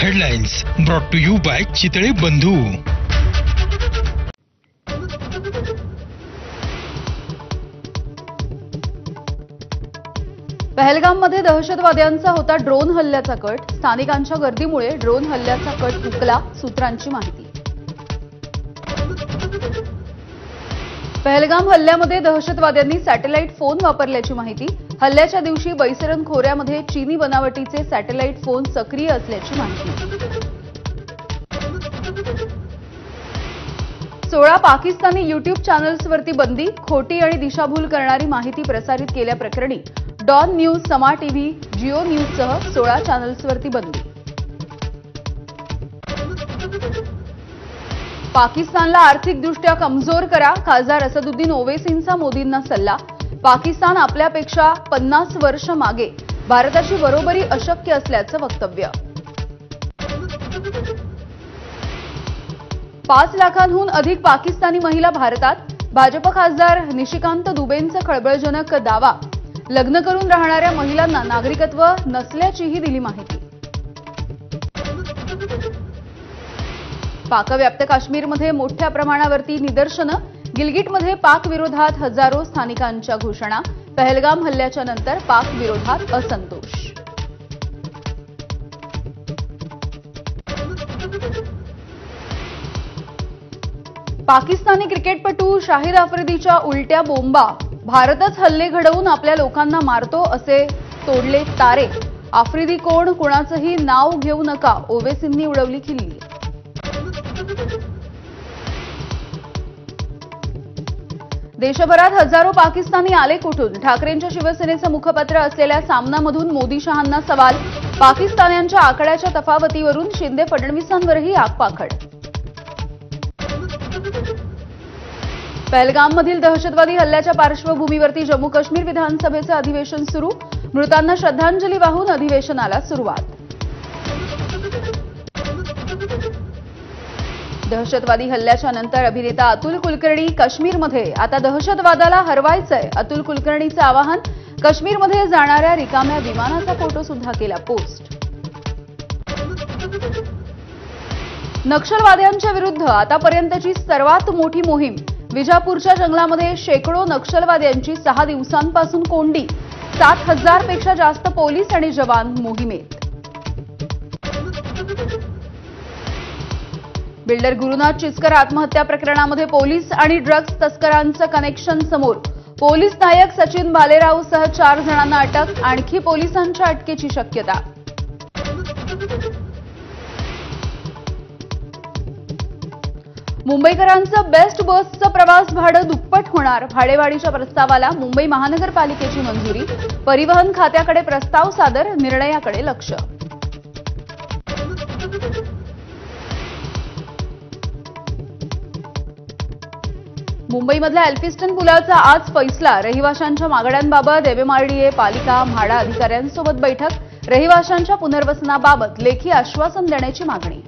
Headlines brought to you by Chitale Bandhu. पहलगाममध्ये दहशतवाद्यांचा होता ड्रोन हल्ल्याचा कट। स्थानिकांच्या गर्दीमुळे ड्रोन हल्ल्याचा कट हुकला, सूत्रांची माहिती। पहलगाम हल्ल्यामध्ये दहशतवाद्यांनी सॅटेलाइट फोन वापरल्याची माहिती। हल्ल्याच्या दिवशी बैसरन खोऱ्यामध्ये चीनी बनावटीचे सॅटेलाइट फोन सक्रिय असल्याची माहिती। 16 पाकिस्तानी यूट्यूब चॅनल्सवरती बंदी। खोटी आणि दिशाभूल करणारी माहिती प्रसारित केल्याप्रकरणी डॉन न्यूज, समा टीव्ही, जिओ न्यूजसह 16 चॅनल्सवरती बंदी। पाकिस्तानला आर्थिकदृष्ट्या कमजोर करा, खासदार असदुद्दीन ओवैसींचा मोदींना सल्ला। पाकिस्तान आपल्यापेक्षा 50 वर्ष मागे, भारताची बरोबरी अशक्य असल्याचं वक्तव्य। 5 लाखांहून अधिक पाकिस्तानी महिला भारतात। भाजप खासदार निशिकांत दुबेंचा खळबळजनक दावा। लग्न करून राहणाऱ्या महिलांना नागरिकत्व नसल्याचीही दिली माहिती। पाकव्याप्त काश्मीरमध्ये मोठ्या प्रमाणावरती निदर्शनं। गिलगिटमध्ये पाक विरोधात हजारो स्थानिकांच्या घोषणा। पहलगाम हल्ल्याच्या नंतर पाक विरोधात असंतोष। पाकिस्तानी क्रिकेटपटू शाहिद आफ्रिदीच्या उलट्या बोंबा। भारतच हल्ले घडवून आपल्या लोकांना मारतो असे तोडले तारे। आफ्रिदी कोण, कुणाचंही नाव घेऊ नका, ओवैसींनी उडवली खिल्ली। देशभरात हजारो पाकिस्तानी आले कुठून? ठाकरेंच्या शिवसेनेचं मुखपत्र असलेल्या सामनामधून मोदी शहांना सवाल। पाकिस्तान्यांच्या आकड्याच्या तफावतीवरून शिंदे फडणवीसांवरही आगपाखड। पहलगाममधील दहशतवादी हल्ल्याच्या पार्श्वभूमीवरती जम्मू काश्मीर विधानसभेचं अधिवेशन सुरू। मृतांना श्रद्धांजली वाहून अधिवेशनाला सुरुवात। दहशतवादी हल्ल्याच्या नंतर अभिनेता अतुल कुलकर्णी काश्मीरमध्ये। आता दहशतवादाला हरवायचंय, अतुल कुलकर्णीचं आवाहन। काश्मीरमध्ये जाणाऱ्या रिकाम्या विमानाचा फोटो सुद्धा केला पोस्ट। नक्षलवाद्यांच्या विरुद्ध आतापर्यंतची सर्वात मोठी मोहीम। विजापूरच्या जंगलामध्ये शेकडो नक्षलवाद्यांची 6 दिवसांपासून कोंडी। 7000 पेक्षा जास्त पोलीस आणि जवान मोहिमेत। बिल्डर गुरुनाथ चिचकर आत्महत्या प्रकरणामध्ये पोलीस आणि ड्रग्ज तस्करांचं कनेक्शन समोर। पोलीस नायक सचिन भालेरावसह 4 जणांना अटक। आणखी पोलिसांच्या अटकेची शक्यता। मुंबईकरांचं बेस्ट बसचं प्रवास भाडं दुप्पट होणार। भाडेवाढीच्या प्रस्तावाला मुंबई महानगरपालिकेची मंजुरी। परिवहन खात्याकडे प्रस्ताव सादर, निर्णयाकडे लक्ष। मुंबईमधल्या एल्फिस्टन पुलाचा आज फैसला। रहिवाशांच्या मागण्यांबाबत एमएमआरडीए, पालिका, म्हाडा अधिकाऱ्यांसोबत बैठक। रहिवाशांच्या पुनर्वसनाबाबत लेखी आश्वासन देण्याची मागणी।